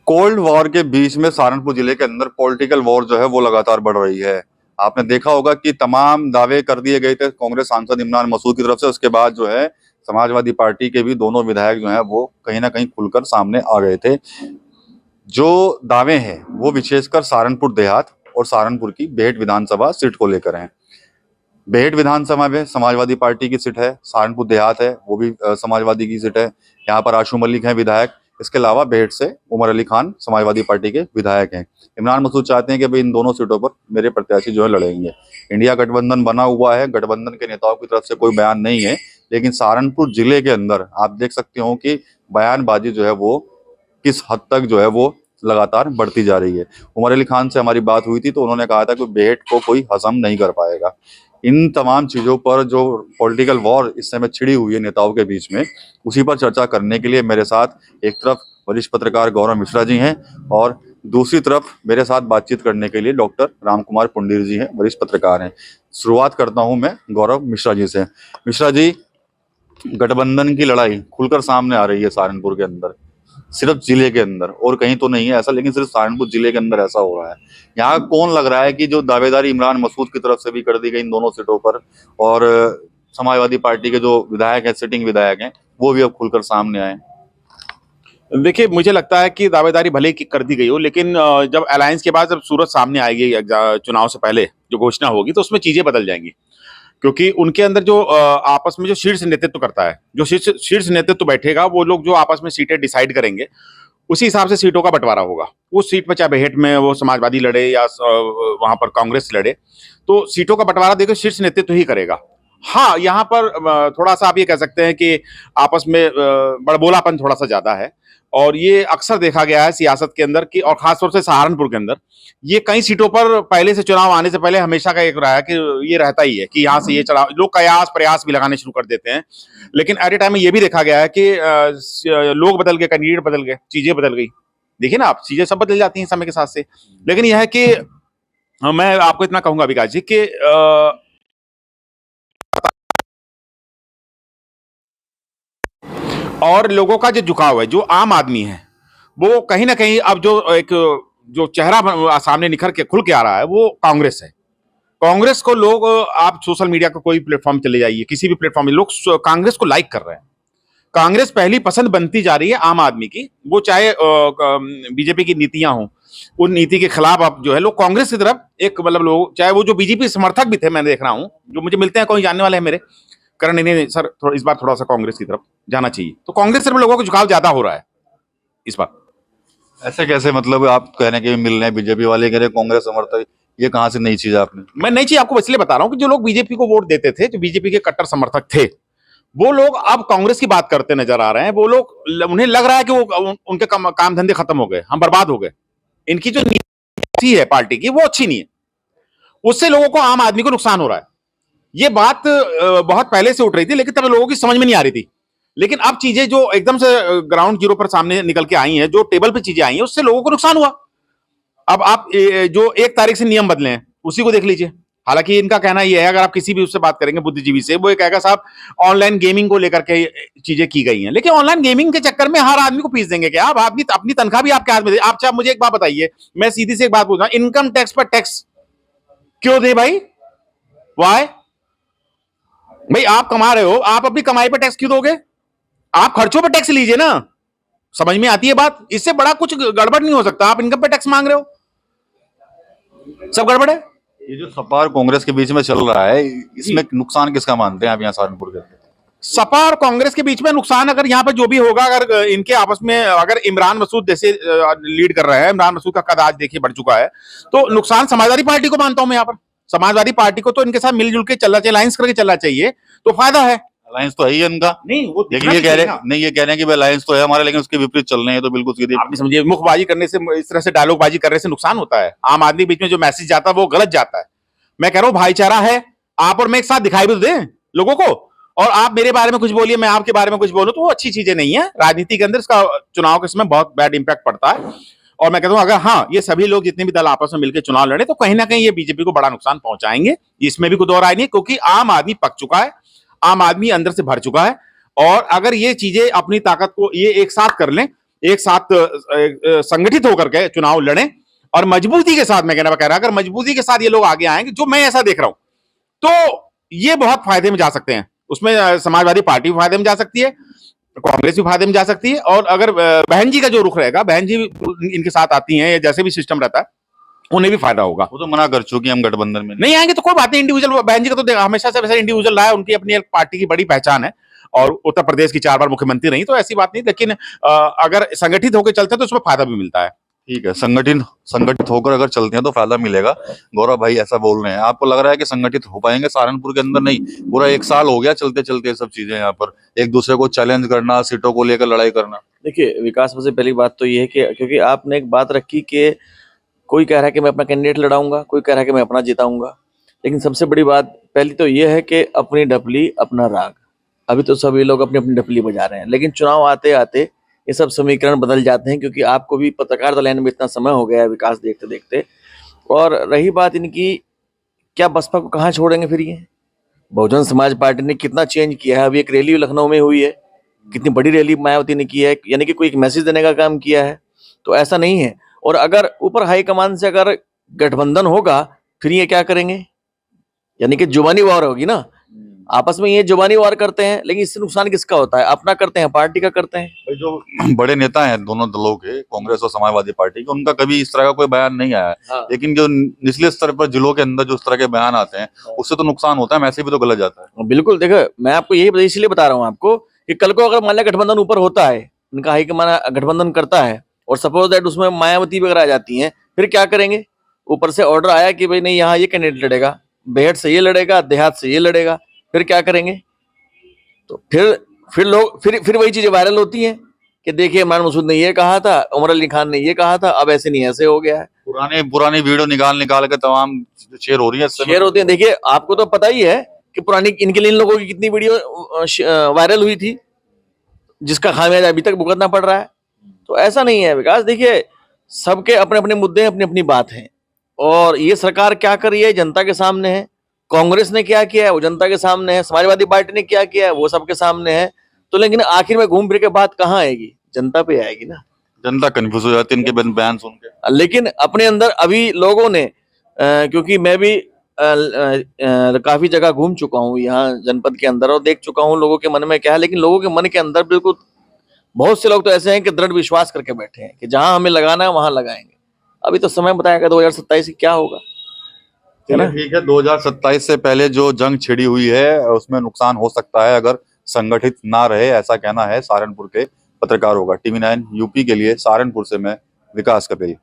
Cold war के बीच में सहारनपुर जिले के अंदर पॉलिटिकल वॉर जो है वो लगातार बढ़ रही है। आपने देखा होगा कि तमाम दावे कर दिए गए थे कांग्रेस सांसद इमरान मसूद की तरफ से। उसके बाद जो है समाजवादी पार्टी के भी दोनों विधायक जो है वो कहीं ना कहीं खुलकर सामने आ गए थे। जो दावे हैं वो विशेषकर सहारनपुर देहात और सहारनपुर की बेहट विधानसभा सीट को लेकर हैं। बेहट विधानसभा में समाजवादी पार्टी की सीट है, सहारनपुर देहात है वो भी समाजवादी की सीट है। यहाँ पर आशू मलिक हैं विधायक। इसके अलावा बेहट से उमर अली खान समाजवादी पार्टी के विधायक हैं। इमरान मसूद चाहते हैं कि भाई इन दोनों सीटों पर मेरे प्रत्याशी जो है लड़ेंगे। इंडिया गठबंधन बना हुआ है, गठबंधन के नेताओं की तरफ से कोई बयान नहीं है, लेकिन सहारनपुर जिले के अंदर आप देख सकते हो कि बयानबाजी जो है वो किस हद तक जो है वो लगातार बढ़ती जा रही है। उमर अली खान से हमारी बात हुई थी तो उन्होंने कहा था कि बेहट को कोई हजम नहीं कर पाएगा। इन तमाम चीजों पर जो पॉलिटिकल वॉर इस समय छिड़ी हुई है नेताओं के बीच में, उसी पर चर्चा करने के लिए मेरे साथ एक तरफ वरिष्ठ पत्रकार गौरव मिश्रा जी हैं और दूसरी तरफ मेरे साथ बातचीत करने के लिए डॉक्टर राम कुमार पुंडीर जी हैं, वरिष्ठ पत्रकार हैं। शुरुआत करता हूं मैं गौरव मिश्रा जी से। मिश्रा जी, गठबंधन की लड़ाई खुलकर सामने आ रही है सहारनपुर के अंदर, सिर्फ जिले के अंदर, और कहीं तो नहीं है ऐसा, लेकिन सिर्फ सहारनपुर जिले के अंदर ऐसा हो रहा है। यहाँ कौन लग रहा है कि जो दावेदारी इमरान मसूद की तरफ से भी कर दी गई इन दोनों सीटों पर, और समाजवादी पार्टी के जो विधायक हैं, सिटिंग विधायक हैं, वो भी अब खुलकर सामने आए? देखिए, मुझे लगता है कि दावेदारी भले ही कर दी गई हो, लेकिन जब अलायंस के बाद जब सूरत सामने आएगी चुनाव से पहले जो घोषणा होगी तो उसमें चीजें बदल जाएंगी। क्योंकि उनके अंदर जो आपस में जो शीर्ष नेतृत्व करता है, जो शीर्ष नेतृत्व बैठेगा, वो लोग जो आपस में सीटें डिसाइड करेंगे, उसी हिसाब से सीटों का बंटवारा होगा। उस सीट पर चाहे बेहट में वो समाजवादी लड़े या वहां पर कांग्रेस लड़े, तो सीटों का बंटवारा देखो शीर्ष नेतृत्व ही करेगा। हाँ, यहाँ पर थोड़ा सा आप ये कह सकते हैं कि आपस में बड़बोलापन थोड़ा सा ज्यादा है, और ये अक्सर देखा गया है सियासत के अंदर कि, और खासतौर से सहारनपुर के अंदर, ये कई सीटों पर पहले से चुनाव आने से पहले हमेशा का एक रहा है कि ये रहता ही है कि यहाँ से ये चला, लोग कयास प्रयास भी लगाने शुरू कर देते हैं। लेकिन एट ए टाइम में ये भी देखा गया है कि लोग बदल गए, कैंडिडेट बदल गए, चीजें बदल गई। देखिए ना आप, चीजें सब बदल जाती हैं समय के साथ से। लेकिन यह है कि मैं आपको इतना कहूंगा विकास जी कि और लोगों का जो झुकाव है, जो आम आदमी है, वो कहीं ना कहीं अब जो चेहरा सामने निखर के खुल के आ रहा है वो कांग्रेस है। कांग्रेस को लोग, आप सोशल मीडिया का कोई प्लेटफॉर्म चले जाइए, किसी भी प्लेटफॉर्म में लोग कांग्रेस को लाइक कर रहे हैं। कांग्रेस पहली पसंद बनती जा रही है आम आदमी की। वो चाहे बीजेपी की नीतियां हों, उन नीति के खिलाफ अब जो है लोग कांग्रेस की तरफ एक, मतलब लोग, चाहे वो जो बीजेपी समर्थक भी थे, मैं देख रहा हूं जो मुझे मिलते हैं, कोई जानने वाले हैं मेरे, करण नहीं सर थोड़ा इस बार थोड़ा सा कांग्रेस की तरफ जाना चाहिए। तो कांग्रेस तरफ लोगों का झुकाव ज्यादा हो रहा है इस बार। ऐसे कैसे? मतलब आप कहने के मिल रहे हैं बीजेपी वाले कह रहे कांग्रेस समर्थक, ये कहाँ से नई चीज है आपने? मैं नई चीज आपको इसलिए बता रहा हूं कि जो लोग बीजेपी को वोट देते थे, जो बीजेपी के कट्टर समर्थक थे, वो लोग अब कांग्रेस की बात करते नजर आ रहे हैं। वो लोग, उन्हें लग रहा है कि वो उनके काम धंधे खत्म हो गए, हम बर्बाद हो गए, इनकी जो नीति है पार्टी की वो अच्छी नहीं है, उससे लोगों को, आम आदमी को नुकसान हो रहा है। ये बात बहुत पहले से उठ रही थी, लेकिन तब लोगों की समझ में नहीं आ रही थी। लेकिन अब चीजें जो एकदम से ग्राउंड जीरो पर सामने निकल के आई हैं, जो टेबल पे चीजें आई हैं, उससे लोगों को नुकसान हुआ। अब आप जो 1 तारीख से नियम बदले हैं उसी को देख लीजिए। हालांकि इनका कहना यह है, अगर आप किसी भी उससे बात करेंगे बुद्धिजीवी से, वो कहेगा साहब ऑनलाइन गेमिंग को लेकर के चीजें की गई हैं। लेकिन ऑनलाइन गेमिंग के चक्कर में हर आदमी को फीस देंगे क्या? आप अपनी तनख्वाह भी आपके हाथ में दे। आप चाहे मुझे एक बात बताइए, मैं सीधी से एक बात पूछ रहा हूं, इनकम टैक्स पर टैक्स क्यों दे भाई? वाई? भाई आप कमा रहे हो, आप अपनी कमाई पर टैक्स क्यों दोगे? आप खर्चों पर टैक्स लीजिए ना। समझ में आती है बात? इससे बड़ा कुछ गड़बड़ नहीं हो सकता। आप इनकम पर टैक्स मांग रहे हो, सब गड़बड़ है। ये जो सपा और कांग्रेस के बीच में चल रहा है, इसमें नुकसान किसका मानते हैं आप यहाँ सहारनपुर के? सपा और कांग्रेस के बीच में नुकसान, अगर यहाँ पर जो भी होगा, अगर इनके आपस में, अगर इमरान मसूद जैसे लीड कर रहे हैं, इमरान मसूद का कद आज देखिए बढ़ चुका है, तो नुकसान समाजवादी पार्टी को मानता हूं मैं। यहाँ पर समाजवादी पार्टी को तो इनके साथ मिलजुल के चलना चाहिए, अलायंस करके चलना चाहिए, तो फायदा है। अलायंस तो है ही इनका। नहीं, वो लेकिन ये कह रहे नहीं, ये कह रहे हैं कि अलायंस तो है हमारा, लेकिन उसके विपरीत चल रहे हैं, तो बिल्कुल सीधे। आप नहीं समझिए, मुखबाजी करने से, इस तरह से डायलॉगबाजी करने से नुकसान होता है। आम आदमी के बीच में जो मैसेज जाता है वो गलत जाता है। मैं कह रहा हूं भाईचारा है, आप और मैं एक साथ दिखाई भी तो दें लोगों को, और आप मेरे बारे में कुछ बोलिए, मैं आपके बारे में कुछ बोलूं, तो वो अच्छी चीजें नहीं है। राजनीति के अंदर इसका चुनाव के समय बहुत बैड इंपैक्ट पड़ता है। और मैं कहता हूं, अगर हाँ ये सभी लोग जितने भी दल आपस में मिलकर चुनाव लड़े, तो कहीं ना कहीं ये बीजेपी को बड़ा नुकसान पहुंचाएंगे, इसमें भी कोई दो राय नहीं, क्योंकि आम आदमी पक चुका है, आम आदमी अंदर से भर चुका है। और अगर ये चीजें अपनी ताकत को ये एक साथ कर लें, एक साथ संगठित होकर के चुनाव लड़ें और मजबूती के साथ, मैं कह रहा अगर मजबूती के साथ ये लोग आगे आएंगे, जो मैं ऐसा देख रहा हूं, तो ये बहुत फायदे में जा सकते हैं। उसमें समाजवादी पार्टी भी फायदे में जा सकती है, कांग्रेस भी फायदे में जा सकती है, और अगर बहन जी का जो रुख रहेगा, बहन जी इनके साथ आती हैं या जैसे भी सिस्टम रहता है, उन्हें भी फायदा होगा। वो तो मना कर चुकी हम गठबंधन में नहीं आएंगे तो कोई बात नहीं, इंडिविजुअल बहन जी का तो हमेशा से वैसे इंडिविजुअल रहा है, उनकी अपनी एक पार्टी की बड़ी पहचान है और उत्तर प्रदेश की 4 बार मुख्यमंत्री रही, तो ऐसी बात नहीं। लेकिन अगर संगठित होकर चलते हैं तो उसमें फायदा भी मिलता है। ठीक है, संगठित होकर अगर चलते हैं तो फायदा मिलेगा। गौरव भाई ऐसा बोल रहे हैं, आपको लग रहा है कि संगठित हो पाएंगे सहारनपुर के अंदर? नहीं, पूरा 1 साल हो गया चलते चलते सब चीजें, यहाँ पर एक दूसरे को चैलेंज करना, सीटों को लेकर लड़ाई करना। देखिए विकास, सबसे पहली बात तो ये है कि क्योंकि आपने एक बात रखी कि कोई कह रहा है कि मैं अपना कैंडिडेट लड़ाऊंगा, कोई कह रहा है कि मैं अपना जिताऊंगा, लेकिन सबसे बड़ी बात पहली तो ये है कि अपनी डपली अपना राग। अभी तो सभी लोग अपनी अपनी डपली बजा रहे हैं, लेकिन चुनाव आते आते ये सब समीकरण बदल जाते हैं, क्योंकि आपको भी पत्रकारिता लाइन में इतना समय हो गया है विकास देखते देखते। और रही बात इनकी, क्या बसपा को कहाँ छोड़ेंगे फिर ये? बहुजन समाज पार्टी ने कितना चेंज किया है। अभी एक रैली लखनऊ में हुई है, कितनी बड़ी रैली मायावती ने की है, यानी कि कोई एक मैसेज देने का काम किया है। तो ऐसा नहीं है। और अगर ऊपर हाईकमान से अगर गठबंधन होगा, फिर ये क्या करेंगे? यानी कि जुबानी वार होगी ना, आपस में ये जुबानी वार करते हैं, लेकिन इससे नुकसान किसका होता है? अपना करते हैं, पार्टी का करते हैं। भाई जो बड़े नेता हैं दोनों दलों के, कांग्रेस और समाजवादी पार्टी के, उनका कभी इस तरह का कोई बयान नहीं आया है। हाँ। लेकिन जो निचले स्तर पर जिलों के अंदर जो इस तरह के बयान आते हैं, उससे तो नुकसान होता है, मैसेज भी तो गलत जाता है। बिल्कुल, देखो मैं आपको यही इसलिए बता रहा हूँ आपको कि कल को अगर मान लिया गठबंधन ऊपर होता है, उनका हाईकमान गठबंधन करता है और सपोज दैट उसमें मायावती वगैरह आ जाती हैं, फिर क्या करेंगे? ऊपर से ऑर्डर आया कि भाई नहीं, यहाँ ये कैंडिडेट लड़ेगा, बेहट से ये लड़ेगा, देहात से ये लड़ेगा, फिर क्या करेंगे? तो फिर लोग फिर वही चीजें वायरल होती हैं कि देखिए इमरान मसूद ने ये कहा था, उमर अली खान ने ये कहा था, अब ऐसे नहीं ऐसे हो गया है। पुरानी वीडियो निकाल के तमाम शेयर हो रही है, शेयर होती है। देखिए आपको तो पता ही है कि पुरानी इनके लिए इन लोगों की कितनी वीडियो वायरल हुई थी, जिसका खामियाजा अभी तक भुगतना पड़ रहा है। तो ऐसा नहीं है विकास, देखिए सबके अपने अपने मुद्दे, अपनी अपनी बात है, और ये सरकार क्या कर रही है जनता के सामने है। कांग्रेस ने क्या किया है वो जनता के सामने है, समाजवादी पार्टी ने क्या किया है वो सबके सामने है। तो लेकिन आखिर में घूम फिर के बात कहाँ आएगी? जनता पे आएगी ना। जनता कंफ्यूज हो जाती है इनके बयान सुन के। लेकिन अपने अंदर अभी लोगों ने क्योंकि मैं भी काफी जगह घूम चुका हूँ यहाँ जनपद के अंदर और देख चुका हूँ लोगों के मन में क्या है। लेकिन लोगों के मन के अंदर बिल्कुल बहुत से लोग तो ऐसे हैं कि दृढ़ विश्वास करके बैठे हैं कि जहां हमें लगाना है वहां लगाएंगे। अभी तो समय बताएगा 2027 क्या होगा, है ना? ठीक है, 2027 से पहले जो जंग छिड़ी हुई है उसमें नुकसान हो सकता है अगर संगठित ना रहे, ऐसा कहना है सहारनपुर के पत्रकारों का। TV9 यूपी के लिए सहारनपुर से मैं विकास कपिल।